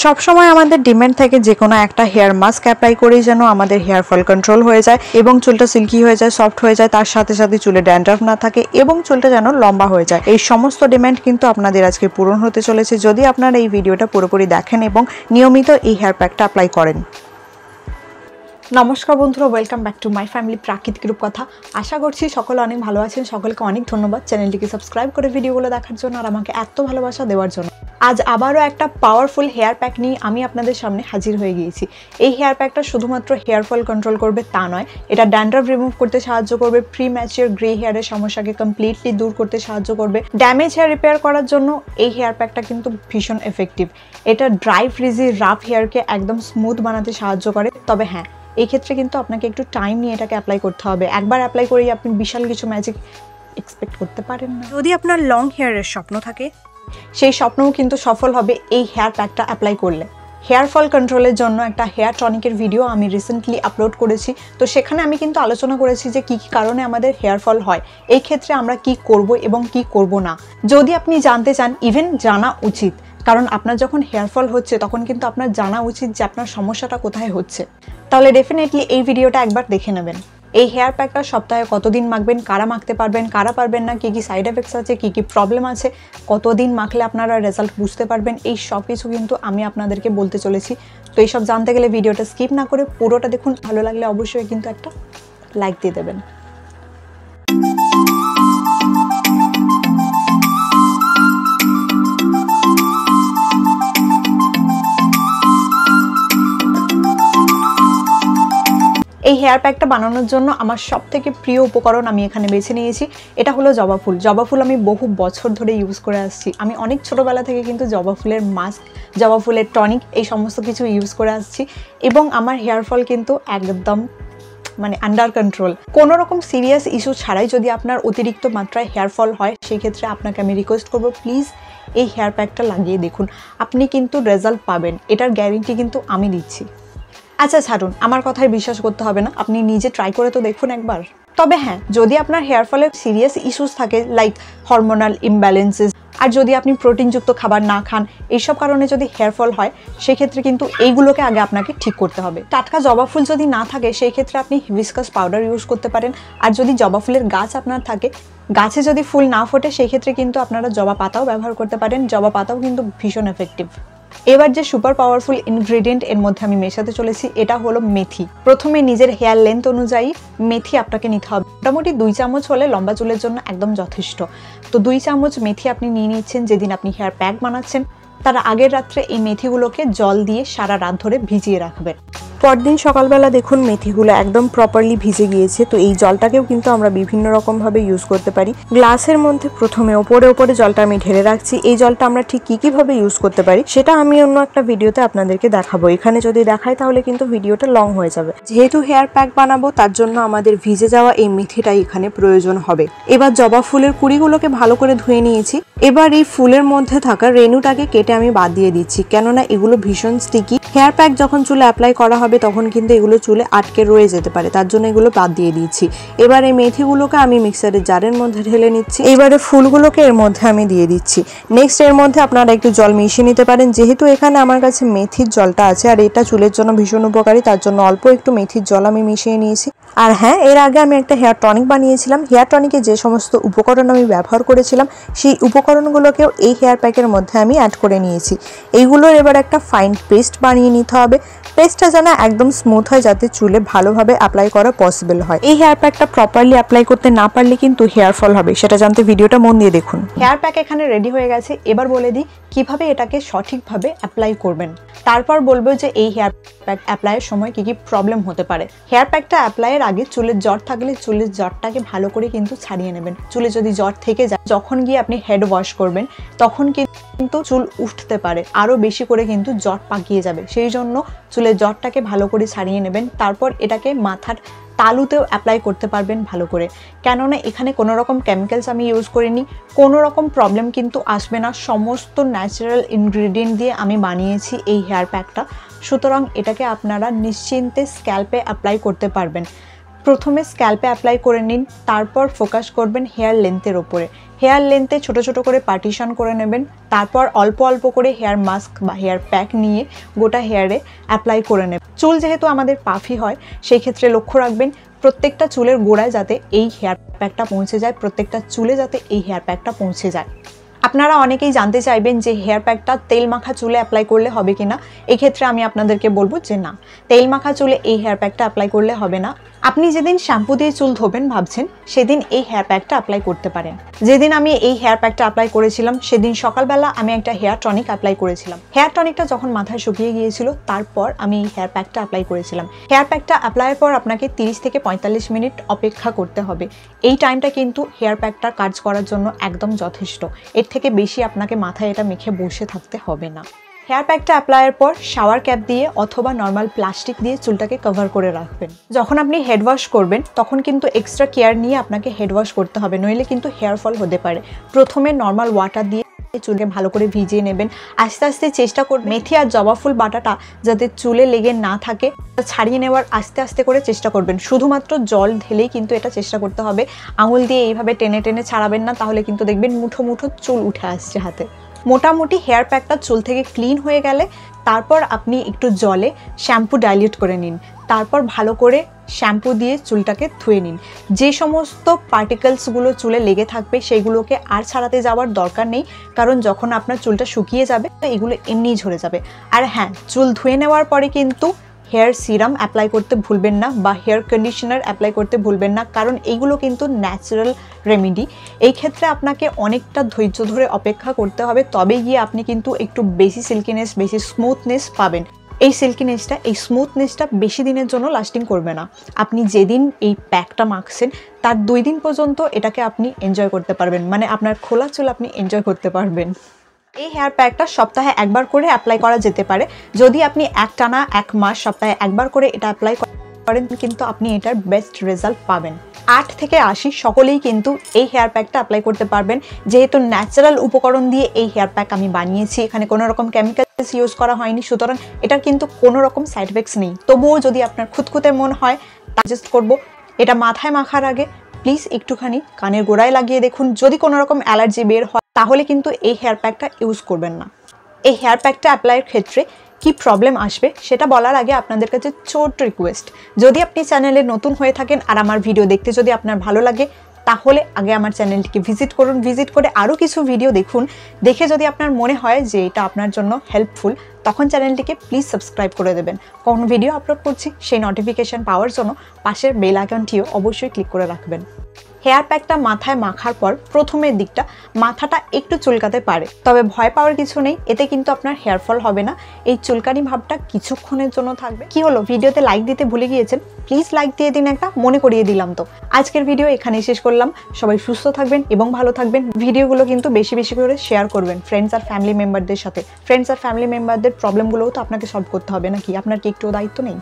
সব সময় আমাদের ডিমান্ড থাকে যে কোনো একটা হেয়ার মাস্ক অ্যাপ্লাই করেই যেন আমাদের হেয়ার ফল কন্ট্রোল হয়ে যায় এবং চুলটা সিল্কি হয়ে যায়, সফট হয়ে যায়, তার সাথে সাথে চুলে ড্যান্ড্রাফ না থাকে এবং চুলটা যেন লম্বা হয়ে যায়। এই সমস্ত ডিমান্ড কিন্তু আপনাদের আজকে পূরণ হতে চলেছে যদি আপনারা এই ভিডিওটা পুরোপুরি দেখেন এবং নিয়মিত এই হেয়ার প্যাকটা অ্যাপ্লাই করেন। নমস্কার বন্ধুরা, welcome back to my family প্রাকৃতিক রূপকথা। আশা করছি সকলে অনেক ভালো আছেন। সকলকে অনেক ধন্যবাদ চ্যানেলটিকে সাবস্ক্রাইব করে ভিডিওগুলো দেখার জন্য আর আমাকে এত ভালোবাসা দেওয়ার জন্য। আজ আবারও একটা পাওয়ারফুল হেয়ার প্যাক নিয়ে আমি আপনাদের সামনে হাজির হয়ে গিয়েছি। এই হেয়ার প্যাকটা শুধুমাত্র হেয়ার ফল কন্ট্রোল করবে তা নয়, এটা ড্যান্ড্রাফ রিমুভ করতে সাহায্য করবে, প্রি ম্যাচিওর গ্রে হেয়ারের সমস্যাকে কমপ্লিটলি দূর করতে সাহায্য করবে, ড্যামেজ হেয়ার রিপেয়ার করার জন্য এই হেয়ার প্যাকটা কিন্তু ভীষণ এফেক্টিভ। এটা ড্রাই ফ্রিজি রাফ হেয়ারকে একদম স্মুথ বানাতে সাহায্য করে। তবে হ্যাঁ, এই ক্ষেত্রে কিন্তু আপনাকে একটু টাইম নিয়ে এটাকে অ্যাপ্লাই করতে হবে। একবার অ্যাপ্লাই করেই আপনি বিশাল কিছু ম্যাজিক এক্সপেক্ট করতে পারেন না। যদি আপনার লং হেয়ারের স্বপ্ন থাকে, সেই স্বপ্নও কিন্তু সফল হবে এই হেয়ার প্যাকটা অ্যাপ্লাই করলে। হেয়ার ফল কন্ট্রোলের জন্য একটা হেয়ার টনিকের ভিডিও আমি রিসেন্টলি আপলোড করেছি। তো সেখানে আমি কিন্তু আলোচনা করেছি যে কী কী কারণে আমাদের হেয়ার ফল হয়, এই ক্ষেত্রে আমরা কি করব এবং কি করব না। যদি আপনি জানতে চান, ইভেন জানা উচিত, কারণ আপনার যখন হেয়ার ফল হচ্ছে তখন কিন্তু আপনার জানা উচিত যে আপনার সমস্যাটা কোথায় হচ্ছে। তাহলে ডেফিনেটলি এই ভিডিওটা একবার দেখে নেবেন। এই হেয়ার প্যাকটা সপ্তাহে কতদিন মাখবেন, কারা মাখতে পারবেন, কারা পারবেন না, কী কী সাইড এফেক্টস আছে, কী কী প্রবলেম আছে, কতদিন মাখলে আপনারা রেজাল্ট বুঝতে পারবেন, এই সব কিছু কিন্তু আমি আপনাদেরকে বলতে চলেছি। তো এইসব জানতে গেলে ভিডিওটা স্কিপ না করে পুরোটা দেখুন। ভালো লাগলে অবশ্যই কিন্তু একটা লাইক দিয়ে দেবেন। এই হেয়ার প্যাকটা বানানোর জন্য আমার সবথেকে প্রিয় উপকরণ আমি এখানে বেছে নিয়েছি। এটা হলো জবা ফুল। জবা ফুল আমি বহু বছর ধরে ইউজ করে আসছি। আমি অনেক ছোটোবেলা থেকে কিন্তু জবা ফুলের মাস্ক, জবা ফুলের টনিক এই সমস্ত কিছু ইউজ করে আসছি এবং আমার হেয়ার ফল কিন্তু একদম আন্ডার কন্ট্রোল। কোনো রকম সিরিয়াস ইস্যু ছাড়াই যদি আপনার অতিরিক্ত মাত্রায় হেয়ার ফল হয়, সেই ক্ষেত্রে আপনাকে আমি রিকোয়েস্ট করবো, প্লিজ এই হেয়ার প্যাকটা লাগিয়ে দেখুন। আপনি কিন্তু রেজাল্ট পাবেন, এটার গ্যারেন্টি কিন্তু আমি দিচ্ছি। আচ্ছা ছাড়ুন, আমার কথায় বিশ্বাস করতে হবে না, আপনি নিজে ট্রাই করে তো দেখুন একবার। তবে হ্যাঁ, যদি আপনার হেয়ার ফলের সিরিয়াস ইস্যুস থাকে লাইক হরমোনাল ইমব্যালেন্সেস, আর যদি আপনি প্রোটিনযুক্ত খাবার না খান, এইসব কারণে যদি হেয়ার ফল হয়, সেক্ষেত্রে কিন্তু এইগুলোকে আগে আপনাকে ঠিক করতে হবে। টাটকা জবা ফুল যদি না থাকে, সেই ক্ষেত্রে আপনি হিবিস্কাস পাউডার ইউজ করতে পারেন। আর যদি জবা ফুলের গাছ আপনার থাকে, গাছে যদি ফুল না ফোটে, সেই ক্ষেত্রে কিন্তু আপনারা জবা পাতাও ব্যবহার করতে পারেন। জবা পাতাও কিন্তু ভীষণ এফেক্টিভ। এবার যে সুপার পাওয়ারফুল ইনগ্রেডিয়েন্ট এর মধ্যে আমি মেশাতে চলেছি, এটা হলো মেথি। প্রথমে নিজের হেয়ার লেন্থ অনুযায়ী মেথি আপনাকে নিতে হবে। মোটামুটি 2 চামচ হলে লম্বা চুলের জন্য একদম যথেষ্ট। তো 2 চামচ মেথি আপনি নিয়ে নিচ্ছেন। যেদিন আপনি হেয়ার প্যাক বানাচ্ছেন, তার আগের রাত্রে এই মেথিগুলোকে জল দিয়ে সারা রাত ধরে ভিজিয়ে রাখবেন। পরদিন সকালবেলা দেখুন মেথিগুলো একদম প্রপারলি ভিজে গিয়েছে। তো এই জলটাকেও কিন্তু আমরা বিভিন্ন রকমভাবে ইউজ করতে পারি। গ্লাসের মধ্যে প্রথমে ওপরে জলটা আমি ঢেলে রাখছি। এই জলটা আমরা ঠিক কীভাবে ইউজ করতে পারি সেটা আমি অন্য একটা ভিডিওতে আপনাদেরকে দেখাবো। এখানে যদি দেখাই তাহলে কিন্তু ভিডিওটা লং হয়ে যাবে। যেহেতু হেয়ার প্যাক বানাবো, তার জন্য আমাদের ভিজে যাওয়া এই মেথিটাই এখানে প্রয়োজন হবে। এবার জবা ফুলের কুড়িগুলোকে ভালো করে ধুয়ে নিয়েছি। এবার এই ফুলের মধ্যে থাকা রেণুটাকে কেটে আমি বাদ দিয়ে দিচ্ছি, কেননা এগুলো ভীষণ স্টিকি। হেয়ার প্যাক যখন চুলে অ্যাপ্লাই করা হবে তখন কিন্তু এগুলো চুলে আটকে রয়ে যেতে পারে, তার জন্য এগুলো বাদ দিয়ে দিচ্ছি। এবার এই মেথিগুলোকে আমি মিক্সারের জারের মধ্যে ঢেলে নিচ্ছি। এবারে ফুলগুলোকে এর মধ্যে আমি দিয়ে দিচ্ছি। নেক্সট এর মধ্যে আপনারা একটু জল মিশিয়ে নিতে পারেন। যেহেতু এখানে আমার কাছে মেথির জলটা আছে আর এটা চুলের জন্য ভীষণ উপকারী, তার জন্য অল্প একটু মেথির জল আমি মিশিয়ে নিয়েছি। আর হ্যাঁ, এর আগে আমি একটা হেয়ার টনিক বানিয়েছিলাম। হেয়ার টনিকে যে সমস্ত উপকরণ আমি ব্যবহার করেছিলাম, সেই উপকরণগুলোকেও এই হেয়ার প্যাকের মধ্যে আমি অ্যাড করে নিয়েছি। এইগুলোর এবার একটা ফাইন পেস্ট বানিয়ে নিতে হবে। পেস্টটা যেন একদম স্মুথ হয়, যাতে চুলে ভালোভাবে অ্যাপ্লাই করা পসিবল হয়। এই হেয়ার প্যাকটা প্রপারলি অ্যাপ্লাই করতে না পারলে কিন্তু হেয়ার ফল হবে, সেটা জানতে ভিডিওটা মন দিয়ে দেখুন। হেয়ার প্যাক এখানে রেডি হয়ে গেছে। এবার বলে দিই কিভাবে এটাকে সঠিকভাবে অ্যাপ্লাই করবেন। তারপর বলবো যে এই হেয়ার প্যাক অ্যাপ্লাইয়ের সময় কী কী প্রবলেম হতে পারে। হেয়ার প্যাকটা অ্যাপ্লাইয়ের আগে চুলের জ্বর থাকলে চুলের জ্বরটাকে ভালো করে কিন্তু ছাড়িয়ে নেবেন। চুলে যদি জ্বর থেকে যায়, যখন গিয়ে আপনি হেড ওয়াশ করবেন তখন কিন্তু চুল উঠতে পারে, আরও বেশি করে কিন্তু জ্বর পাকিয়ে যাবে। সেই জন্য চুলের জ্বরটাকে ভালো করে ছাড়িয়ে নেবেন। তারপর এটাকে মাথার তালুতেও অ্যাপ্লাই করতে পারবেন ভালো করে, কেননা এখানে কোনো রকম কেমিক্যালস আমি ইউজ করিনি। কোনো রকম প্রবলেম কিন্তু আসবে না। সমস্ত ন্যাচারাল ইনগ্রিডিয়েন্ট দিয়ে আমি বানিয়েছি এই হেয়ার প্যাকটা, সুতরাং এটাকে আপনারা নিশ্চিন্তে স্ক্যাল্পে অ্যাপ্লাই করতে পারবেন। প্রথমে স্ক্যাল্পে অ্যাপ্লাই করে নিন, তারপর ফোকাস করবেন হেয়ার লেন্থের ওপরে। হেয়ার লেন্থে ছোট ছোট করে পার্টিশন করে নেবেন, তারপর অল্প অল্প করে হেয়ার মাস্ক বা হেয়ার প্যাক নিয়ে গোটা হেয়ারে অ্যাপ্লাই করে নেবেন। চুল যেহেতু আমাদের পাফি হয়, সেই ক্ষেত্রে লক্ষ্য রাখবেন প্রত্যেকটা চুলের গোড়ায় যাতে এই হেয়ার প্যাকটা পৌঁছে যায়, প্রত্যেকটা চুলে যাতে এই হেয়ার প্যাকটা পৌঁছে যায়। আপনারা অনেকেই জানতে চাইবেন যে হেয়ার প্যাকটা তেল মাখা চুলে অ্যাপ্লাই করলে হবে কিনা। এই ক্ষেত্রে আমি আপনাদেরকে বলবো যে না, তেল মাখা চুলে এই হেয়ার প্যাকটা অ্যাপ্লাই করলে হবে না। আপনি যেদিন শ্যাম্পু দিয়ে চুল ধোবেন ভাবছেন, সেদিন এই হেয়ার প্যাকটা অ্যাপ্লাই করতে পারেন। যেদিন আমি এই হেয়ার প্যাকটা অ্যাপ্লাই করেছিলাম, সেদিন সকালবেলা আমি একটা হেয়ার টনিক অ্যাপ্লাই করেছিলাম। হেয়ার টনিকটা যখন মাথায় শুকিয়ে গিয়েছিল, তারপর আমি এই হেয়ার প্যাকটা অ্যাপ্লাই করেছিলাম। হেয়ার প্যাকটা অ্যাপ্লাইয়ের পর আপনাকে 30 থেকে 45 মিনিট অপেক্ষা করতে হবে। এই টাইমটা কিন্তু হেয়ার প্যাকটা কাজ করার জন্য একদম যথেষ্ট। এর থেকে বেশি আপনাকে মাথায় এটা মেখে বসে থাকতে হবে না। হেয়ার প্যাকটা অ্যাপ্লাইয়ের পর শাওয়ার ক্যাপ দিয়ে অথবা নর্মাল প্লাস্টিক দিয়ে চুলটাকে কভার করে রাখবেন। যখন আপনি হেড ওয়াশ করবেন, তখন কিন্তু এক্সট্রা কেয়ার নিয়ে আপনাকে হেড ওয়াশ করতে হবে, নইলে কিন্তু হেয়ার ফল হতে পারে। প্রথমে নর্মাল ওয়াটার দিয়ে চুলকে ভালো করে ভিজিয়ে নেবেন। আস্তে আস্তে চেষ্টা করবেন মেথি আর জবা ফুল বাটাটা যাতে চুলে লেগে না থাকে ছাড়িয়ে নেওয়ার আস্তে আস্তে করে চেষ্টা করবেন। শুধুমাত্র জল ঢেলেই কিন্তু এটা চেষ্টা করতে হবে, আঙুল দিয়ে এইভাবে টেনে টেনে ছাড়াবেন না, তাহলে কিন্তু দেখবেন মুঠো মুঠো চুল উঠে আসছে হাতে। মোটামুটি হেয়ার প্যাকটা চুল থেকে ক্লিন হয়ে গেলে তারপর আপনি একটু জলে শ্যাম্পু ডাইলিউট করে নিন, তারপর ভালো করে শ্যাম্পু দিয়ে চুলটাকে ধুয়ে নিন। যে সমস্ত পার্টিকেলসগুলো চুলে লেগে থাকবে সেইগুলোকে আর ছাড়াতে যাওয়ার দরকার নেই, কারণ যখন আপনার চুলটা শুকিয়ে যাবে এগুলো এমনিই ঝরে যাবে। আর হ্যাঁ, চুল ধুয়ে নেওয়ার পরে কিন্তু হেয়ার সিরাম অ্যাপ্লাই করতে ভুলবেন না বা হেয়ার কন্ডিশনার অ্যাপ্লাই করতে ভুলবেন না, কারণ এইগুলো কিন্তু ন্যাচারাল রেমেডি। এই ক্ষেত্রে আপনাকে অনেকটা ধৈর্য ধরে অপেক্ষা করতে হবে, তবে গিয়ে আপনি কিন্তু একটু বেশি সিল্কিনেস, বেশি স্মুথনেস পাবেন। এই সিল্কিনেসটা, এই স্মুথনেসটা বেশি দিনের জন্য লাস্টিং করবে না। আপনি যেদিন এই প্যাকটা মাখছেন তার 2 দিন পর্যন্ত এটাকে আপনি এনজয় করতে পারবেন, মানে আপনার খোলা চুল আপনি এনজয় করতে পারবেন। এই হেয়ার প্যাকটা সপ্তাহে একবার করে অ্যাপ্লাই করা যেতে পারে। যদি আপনি একটানা 1 মাস সপ্তাহে একবার করে এটা অ্যাপ্লাই করেন, কিন্তু আপনি এটার বেস্ট রেজাল্ট পাবেন। 8 থেকে 80 সকলেই কিন্তু এই হেয়ার প্যাকটা অ্যাপ্লাই করতে পারবেন, যেহেতু ন্যাচারাল উপকরণ দিয়ে এই হেয়ার প্যাক আমি বানিয়েছি। এখানে কোনো রকম কেমিক্যালস ইউজ করা হয়নি, সুতরাং এটার কিন্তু কোনো রকম সাইড এফেক্টস নেই। তবুও যদি আপনার খুঁতখুঁতে মন হয়, সাজেস্ট করব এটা মাথায় মাখার আগে প্লিজ একটুখানি কানের গোড়ায় লাগিয়ে দেখুন। যদি কোনো রকম অ্যালার্জি বের হয়, তাহলে কিন্তু এই হেয়ার প্যাকটা ইউজ করবেন না। এই হেয়ার প্যাকটা অ্যাপ্লাইয়ের ক্ষেত্রে কি প্রবলেম আসবে সেটা বলার আগে আপনাদের কাছে ছোট্ট রিকোয়েস্ট, যদি আপনি চ্যানেলে নতুন হয়ে থাকেন আর আমার ভিডিও দেখতে যদি আপনার ভালো লাগে, তাহলে আগে আমার চ্যানেলটিকে ভিজিট করুন। ভিজিট করে আরও কিছু ভিডিও দেখুন। দেখে যদি আপনার মনে হয় যে এটা আপনার জন্য হেল্পফুল, তখন চ্যানেলটিকে প্লিজ সাবস্ক্রাইব করে দেবেন। কোন ভিডিও আপলোড করছি সেই নোটিফিকেশান পাওয়ার জন্য পাশের বেল আইকনটিও অবশ্যই ক্লিক করে রাখবেন। হেয়ার প্যাকটা মাথায় মাখার পর প্রথমের দিকটা মাথাটা একটু চুলকাতে পারে, তবে ভয় পাওয়ার কিছু নেই, এতে কিন্তু আপনার হেয়ার ফল হবে না। এই চুলকানি ভাবটা কিছুক্ষণের জন্য থাকবে। কি হলো, ভিডিওতে লাইক দিতে ভুলে গিয়েছেন? প্লিজ লাইক দিয়ে দিন একটা, মনে করিয়ে দিলাম তো। আজকের ভিডিও এখানেই শেষ করলাম। সবাই সুস্থ থাকবেন এবং ভালো থাকবেন। ভিডিওগুলো কিন্তু বেশি বেশি করে শেয়ার করবেন ফ্রেন্ডস আর ফ্যামিলি মেম্বারদের সাথে। ফ্রেন্ডস আর ফ্যামিলি মেম্বারদের প্রবলেমগুলোও তো আপনাকে সলভ করতে হবে নাকি? আপনার কি একটু দায়িত্ব নেই?